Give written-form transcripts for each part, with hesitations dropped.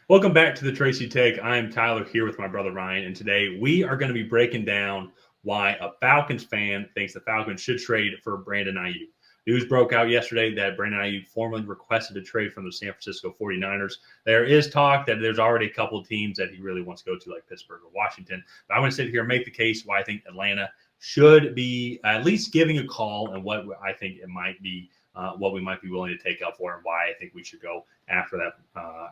Welcome back to the Tracy Take. I'm Tyler here with my brother Ryan, and today we are going to be breaking down why a Falcons fan thinks the Falcons should trade for Brandon Aiyuk. News broke out yesterday that Brandon Aiyuk formally requested a trade from the San Francisco 49ers. There is talk that there's already a couple of teams that he really wants to go to, like Pittsburgh or Washington. But I want to sit here and make the case why I think Atlanta should be at least giving a call and what I think it might be, what we might be willing to take up for, and why I think we should go after that,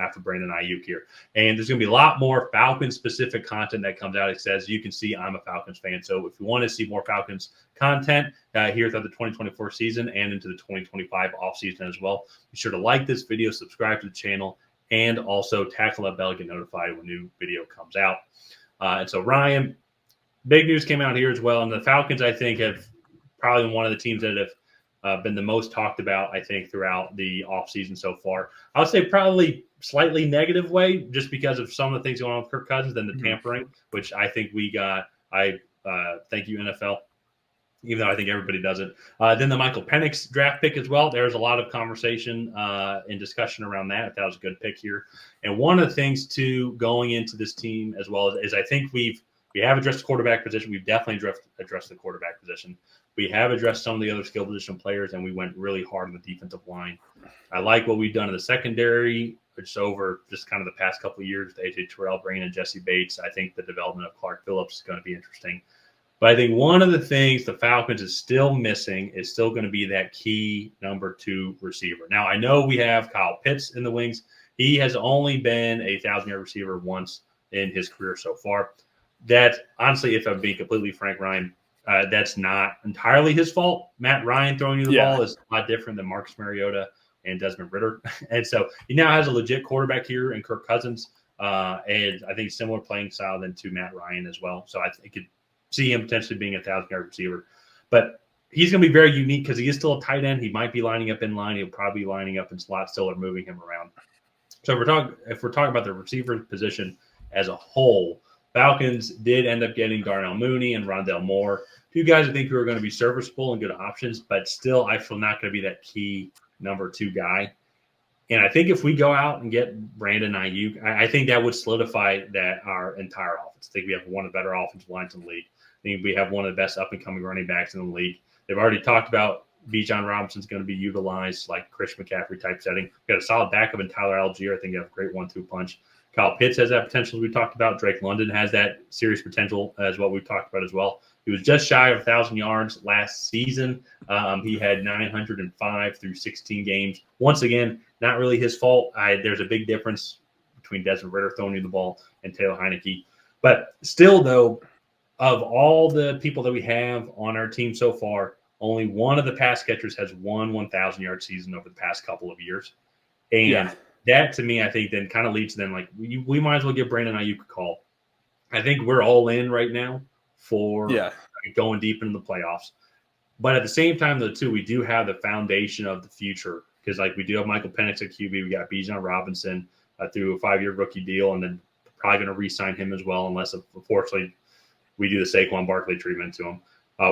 after Brandon Aiyuk here. And there's going to be a lot more Falcons-specific content that comes out. It says, you can see I'm a Falcons fan. So if you want to see more Falcons content here throughout the 2024 season and into the 2025 offseason as well, be sure to like this video, subscribe to the channel, and also tackle that bell to get notified when a new video comes out. And so, Ryan, big news came out here as well. And the Falcons, I think, have probably been one of the teams that have been the most talked about, I think, throughout the offseason so far. I would say probably slightly negative way, just because of some of the things going on with Kirk Cousins and the tampering, which I think we got. Thank you, NFL, even though I think everybody does it. Then the Michael Penix draft pick as well. There's a lot of conversation and discussion around that. If that was a good pick here. And one of the things, too, going into this team as well is I think we have addressed the quarterback position. We've definitely addressed the quarterback position. We have addressed some of the other skill position players, and we went really hard on the defensive line. I like what we've done in the secondary, which is over just kind of the past couple of years with A.J. Terrell, bringing in Jesse Bates. I think the development of Clark Phillips is going to be interesting. But I think one of the things the Falcons is still missing is still going to be that key number 2 receiver. Now, I know we have Kyle Pitts in the wings. He has only been a 1,000-yard receiver once in his career so far. That, honestly, if I'm being completely frank, Ryan, that's not entirely his fault. Matt Ryan throwing you the ball is a lot different than Marcus Mariota and Desmond Ridder. And so he now has a legit quarterback here in Kirk Cousins. And I think similar playing style than to Matt Ryan as well. So I could see him potentially being a 1,000-yard receiver. But he's going to be very unique because he is still a tight end. He might be lining up in line. He'll probably be lining up in slot still or moving him around. So if we're talking about the receiver position as a whole, Falcons did end up getting Darnell Mooney and Rondell Moore. 2 guys I think who are going to be serviceable and good options, but still I feel not going to be that key number 2 guy. And I think if we go out and get Brandon Aiyuk, I think that would solidify that our entire offense. I think we have one of the better offensive lines in the league. I think we have one of the best up-and-coming running backs in the league. They've already talked about Bijan Robinson's going to be utilized like Chris McCaffrey type setting. We've got a solid backup in Tyler Algier. I think you have a great 1-2 punch. Kyle Pitts has that potential as we talked about. Drake London has that serious potential as what we've talked about as well. He was just shy of 1,000 yards last season. He had 905 through 16 games. Once again, not really his fault. There's a big difference between Desmond Ridder throwing you the ball and Taylor Heineke. But still, though, of all the people that we have on our team so far, only one of the pass catchers has won 1,000-yard season over the past couple of years. And that, to me, I think then kind of leads to them like we might as well give Brandon Aiyuk a call. I think we're all in right now for going deep into the playoffs. But at the same time, though, too, we do have the foundation of the future because, like, we do have Michael Penix at QB. We got Bijan Robinson through a 5-year rookie deal, and then probably going to re-sign him as well unless, unfortunately, we do the Saquon Barkley treatment to him.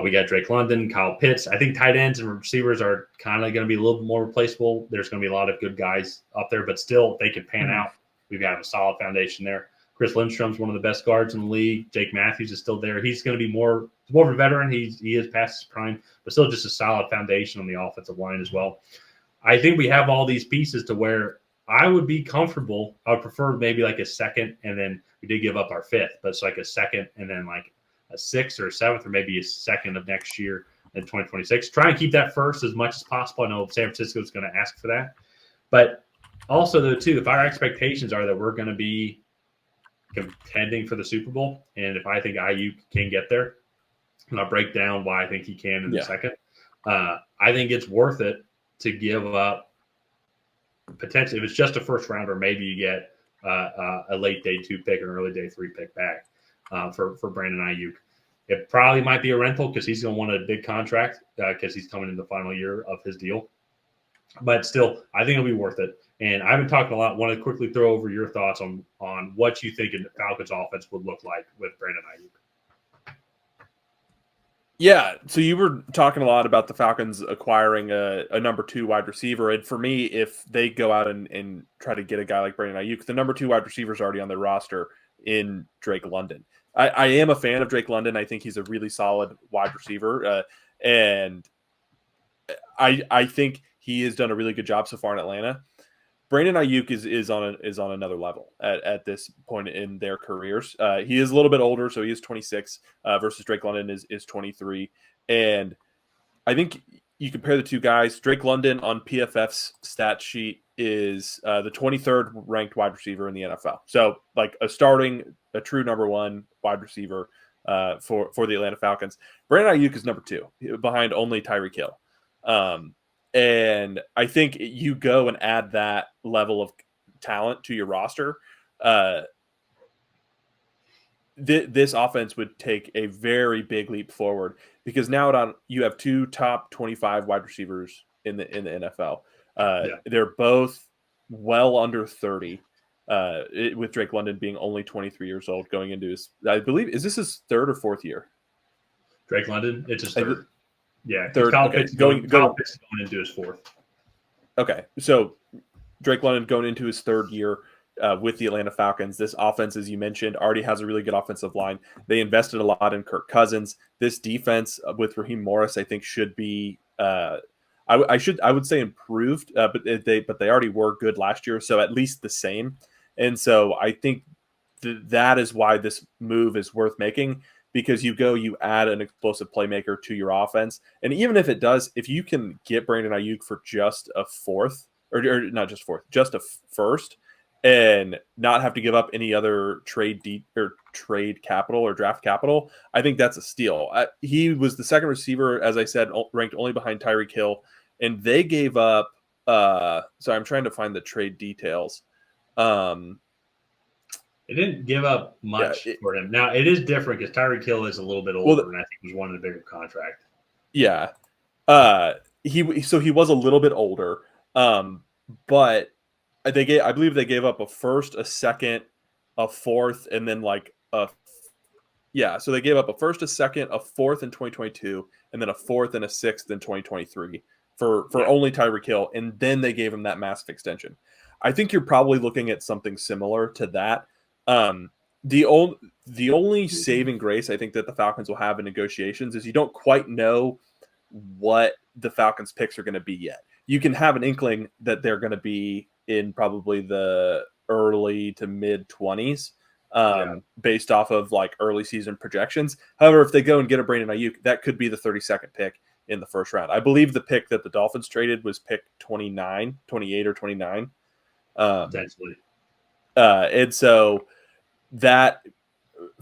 We got Drake London, Kyle Pitts. I think tight ends and receivers are kind of going to be a little bit more replaceable. There's going to be a lot of good guys up there, but still, if they can pan out, we've got a solid foundation there. Chris Lindstrom's one of the best guards in the league. Jake Matthews is still there. He's going to be more of a veteran. He is past his prime, but still just a solid foundation on the offensive line as well. I think we have all these pieces to where I would be comfortable. I would prefer maybe like a second, and then we did give up our 5th, but it's like a second and then like a 6th or a 7th or maybe a second of next year in 2026. Try and keep that first as much as possible. I know San Francisco is going to ask for that. But also, though, too, if our expectations are that we're going to be contending for the Super Bowl, and if I think Aiyuk can get there, and I'll break down why I think he can in a second, I think it's worth it to give up potentially, if it's just a first rounder, maybe you get a late day 2 pick or an early day 3 pick back for Brandon Aiyuk. It probably might be a rental because he's going to want a big contract because he's coming in the final year of his deal. But still, I think it'll be worth it. And I've been talking a lot. Want to quickly throw over your thoughts on what you think the Falcons offense would look like with Brandon Aiyuk. Yeah, so you were talking a lot about the Falcons acquiring a number 2 wide receiver, and for me, if they go out and try to get a guy like Brandon Aiyuk, the number 2 wide receiver is already on their roster in Drake London. I am a fan of Drake London. I think he's a really solid wide receiver, and I think he has done a really good job so far in Atlanta. Brandon Aiyuk is on another level at this point in their careers. He is a little bit older, so he is 26 versus Drake London is 23, and I think you compare the two guys. Drake London on PFF's stat sheet is the 23rd ranked wide receiver in the NFL. So like a true number 1 wide receiver for the Atlanta Falcons. Brandon Aiyuk is number 2 behind only Tyreek Hill. And I think you go and add that level of talent to your roster. This offense would take a very big leap forward because now you have 2 top 25 wide receivers in the NFL. They're both well under 30. With Drake London being only 23 years old, going into I believe, is this his 3rd or 4th year? Drake London, it's his 3rd. Yeah, 3rd. Kyle Okay, Pitts going into his 4th. Okay, so Drake London going into his 3rd year with the Atlanta Falcons. This offense, as you mentioned, already has a really good offensive line. They invested a lot in Kirk Cousins. This defense with Raheem Morris, I think, should be I would say improved, but they already were good last year, so at least the same. And so I think that is why this move is worth making, because you add an explosive playmaker to your offense. And even if you can get Brandon Aiyuk for just a 4th, or not just 4th, just a 1st, and not have to give up any other trade capital or draft capital, I think that's a steal. He was the 2nd receiver, as I said, ranked only behind Tyreek Hill, and they gave up. So I'm trying to find the trade details. It didn't give up much for him. Now it is different because Tyreek Hill is a little bit older, and I think he was one of the bigger contract. Yeah, he was a little bit older, but I believe they gave up a 1st, a 2nd, a 4th, and then so they gave up a 1st, a 2nd, a 4th in 2022, and then a 4th and a 6th in 2023 for only Tyreek Hill, and then they gave him that massive extension. I think you're probably looking at something similar to that. The only saving grace I think that the Falcons will have in negotiations is you don't quite know what the Falcons picks are going to be yet. You can have an inkling that they're going to be in probably the early to mid 20s based off of like early season projections. However, if they go and get a Brandon Aiyuk, that could be the 32nd pick in the 1st round. I believe the pick that the Dolphins traded was pick 28 or 29. Potentially. And so that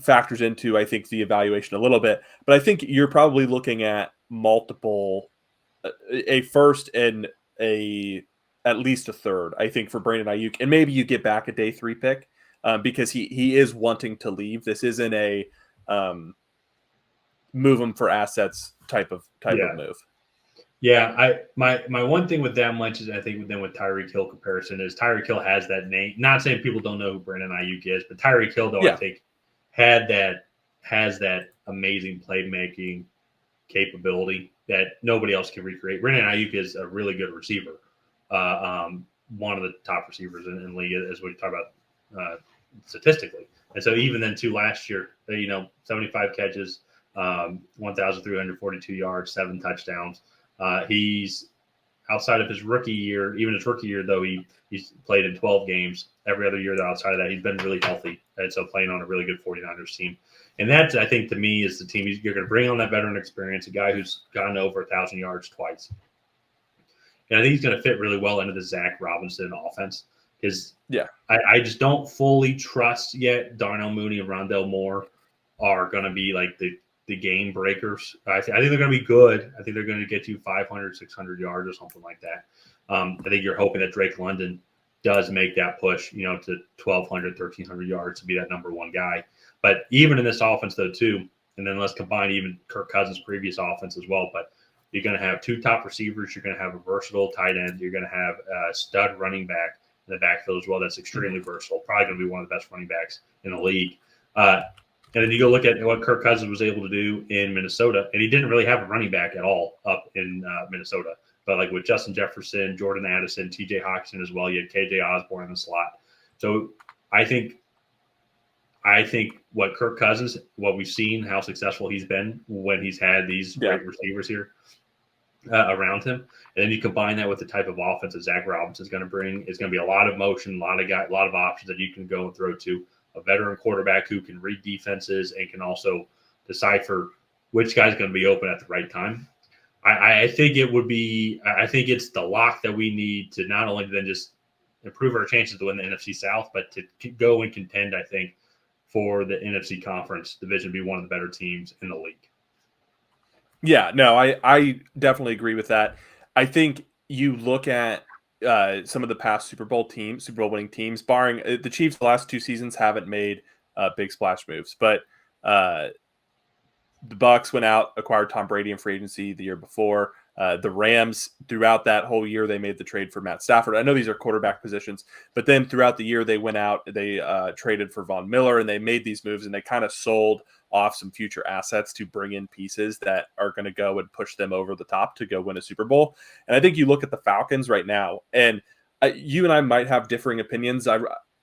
factors into, I think, the evaluation a little bit. But I think you're probably looking at multiple, a 1st and at least a 3rd, I think, for Brandon Aiyuk. And maybe you get back a day 3 pick because he is wanting to leave. This isn't a move him for assets type of move. Yeah, my one thing with that much is I think then with Tyreek Hill comparison is Tyreek Hill has that name. Not saying people don't know who Brandon Aiyuk is, but Tyreek Hill though I think has that amazing playmaking capability that nobody else can recreate. Brandon Aiyuk is a really good receiver, one of the top receivers in the league, as we talk about statistically. And so even then, too, last year, 75 catches, 1,342 yards, 7 touchdowns. He's outside of his rookie year, even his rookie year, though, he's played in 12 games. Every other year outside of that, he's been really healthy. And so playing on a really good 49ers team. And that, I think, to me, is the team you're going to bring on that veteran experience, a guy who's gone over 1,000 yards twice. And I think he's going to fit really well into the Zach Robinson offense because I just don't fully trust yet Darnell Mooney and Rondale Moore are going to be like the game breakers. I think they're going to be good. I think they're going to get you 500, 600 yards or something like that. I think you're hoping that Drake London does make that push, to 1,200, 1,300 yards to be that number 1 guy. But even in this offense, though, too, and then let's combine even Kirk Cousins' previous offense as well. But you're going to have 2 top receivers. You're going to have a versatile tight end. You're going to have a stud running back in the backfield as well. That's extremely versatile. Probably going to be one of the best running backs in the league. And then you go look at what Kirk Cousins was able to do in Minnesota, and he didn't really have a running back at all up in Minnesota. But like with Justin Jefferson, Jordan Addison, T.J. Hawkinson as well, you had K.J. Osborne in the slot. So I think what Kirk Cousins, what we've seen, how successful he's been when he's had these great receivers here around him, and then you combine that with the type of offense that Zach Robinson is going to bring, it's going to be a lot of motion, a lot of options that you can go and throw to. A veteran quarterback who can read defenses and can also decipher which guy's going to be open at the right time. I think it's the lock that we need to not only then just improve our chances to win the NFC South, but to go and contend, I think, for the NFC Conference division, be one of the better teams in the league. Yeah, no, I definitely agree with that. I think you look at some of the past Super Bowl winning teams, barring the Chiefs, the last 2 seasons haven't made big splash moves, but the Bucs went out, acquired Tom Brady in free agency the year before. The Rams, throughout that whole year, they made the trade for Matt Stafford. I know these are quarterback positions, but then throughout the year, they went out, they traded for Von Miller, and they made these moves, and they kind of sold off some future assets to bring in pieces that are going to go and push them over the top to go win a Super Bowl. And I think you look at the Falcons right now, and you and I might have differing opinions,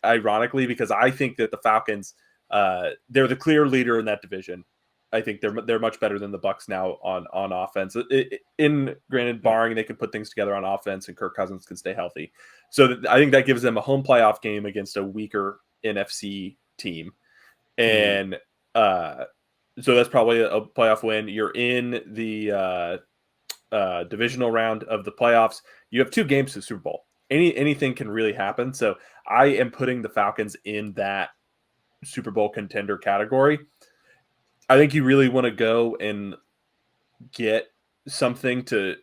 ironically, because I think that the Falcons, they're the clear leader in that division. I think they're much better than the Bucs now on offense. Granted, barring they can put things together on offense and Kirk Cousins can stay healthy. So I think that gives them a home playoff game against a weaker NFC team. And so that's probably a playoff win. You're in the divisional round of the playoffs. You have 2 games to the Super Bowl. Anything can really happen. So I am putting the Falcons in that Super Bowl contender category. I think you really want to go and get something to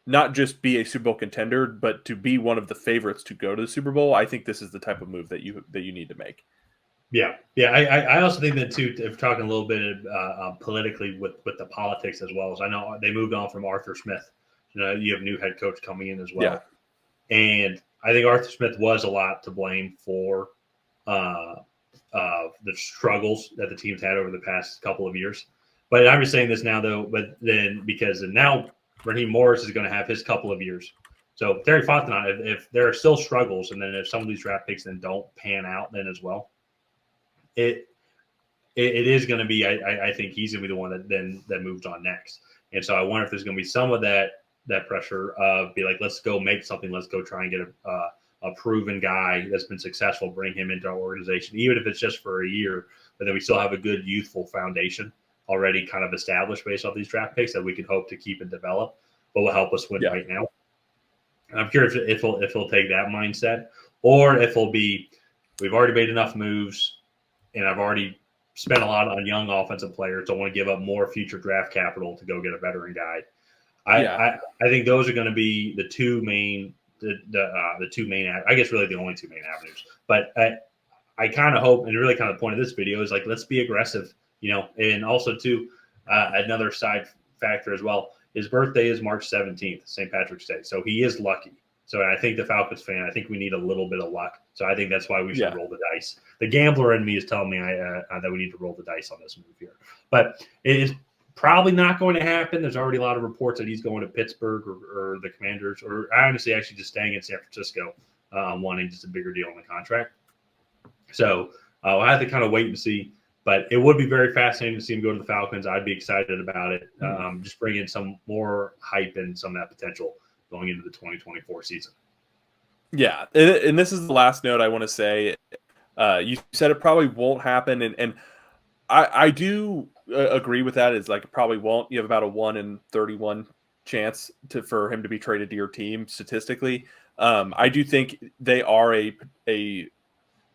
not just be a Super Bowl contender, but to be one of the favorites to go to the Super Bowl. I think this is the type of move that you need to make. Yeah. I also think that too. If talking a little bit politically with the politics as well, as I know they moved on from Arthur Smith. You know, you have new head coach coming in as well, and I think Arthur Smith was a lot to blame for the struggles that the team's had over the past couple of years. But I'm just saying this now, though, because now Raheem Morris is going to have his couple of years. So Terry Fontenot, if there are still struggles, and then if some of these draft picks then don't pan out then as well, it is going to be, I think he's going to be the one that moves on next. And so I wonder if there's going to be some of that pressure of be like, let's go make something. Let's go try and get a proven guy that's been successful, bring him into our organization, even if it's just for a year, but then we still have a good youthful foundation already kind of established based off these draft picks that we can hope to keep and develop, but will help us win right now. And I'm curious if he'll take that mindset, or if he'll be, we've already made enough moves and I've already spent a lot on young offensive players. So I want to give up more future draft capital to go get a veteran guy. I think those are going to be the two main, the two main, I guess really the only 2 main avenues. But I kind of hope, and really kind of the point of this video is like, let's be aggressive, you know, and also too, another side factor as well. His birthday is March 17th, St. Patrick's Day. So he is lucky. So I think the Falcons fan, I think we need a little bit of luck. So I think that's why we should roll the dice. The gambler in me is telling me that we need to roll the dice on this move here. But it is probably not going to happen. There's already a lot of reports that he's going to Pittsburgh or the Commanders, or honestly actually just staying in San Francisco, wanting just a bigger deal on the contract. So I'll have to kind of wait and see. But it would be very fascinating to see him go to the Falcons. I'd be excited about it. Just bring in some more hype and some of that potential going into the 2024 season. Yeah, and this is the last note I want to say. You said it probably won't happen, and I do agree with that. It's like it probably won't. You have about a 1 in 31 chance for him to be traded to your team statistically. I do think they are a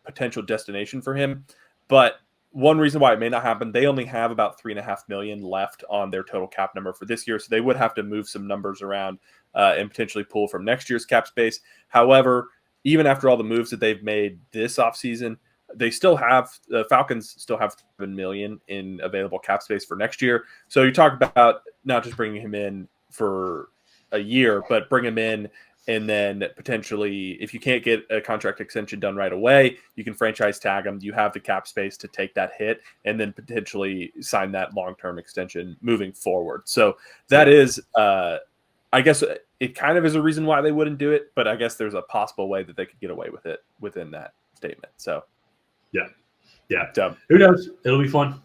potential destination for him, but one reason why it may not happen, they only have about $3.5 million left on their total cap number for this year, so they would have to move some numbers around and potentially pull from next year's cap space. However, even after all the moves that they've made this offseason, they still have the Falcons still have $7 million in available cap space for next year. So you talk about not just bringing him in for a year, but bring him in And then potentially, if you can't get a contract extension done right away, you can franchise tag him. You have the cap space to take that hit and then potentially sign that long-term extension moving forward. So that is, I guess it kind of is a reason why they wouldn't do it, but I guess there's a possible way that they could get away with it within that statement. So, who knows? It'll be fun.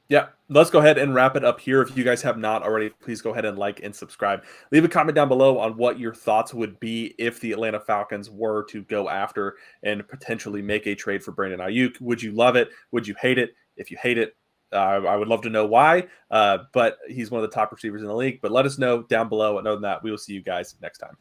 Yeah, let's go ahead and wrap it up here. If you guys have not already, please go ahead and like and subscribe. Leave a comment down below on what your thoughts would be if the Atlanta Falcons were to go after and potentially make a trade for Brandon Aiyuk. Would you love it? Would you hate it? If you hate it, I would love to know why. But he's one of the top receivers in the league. But let us know down below. And other than that, we will see you guys next time.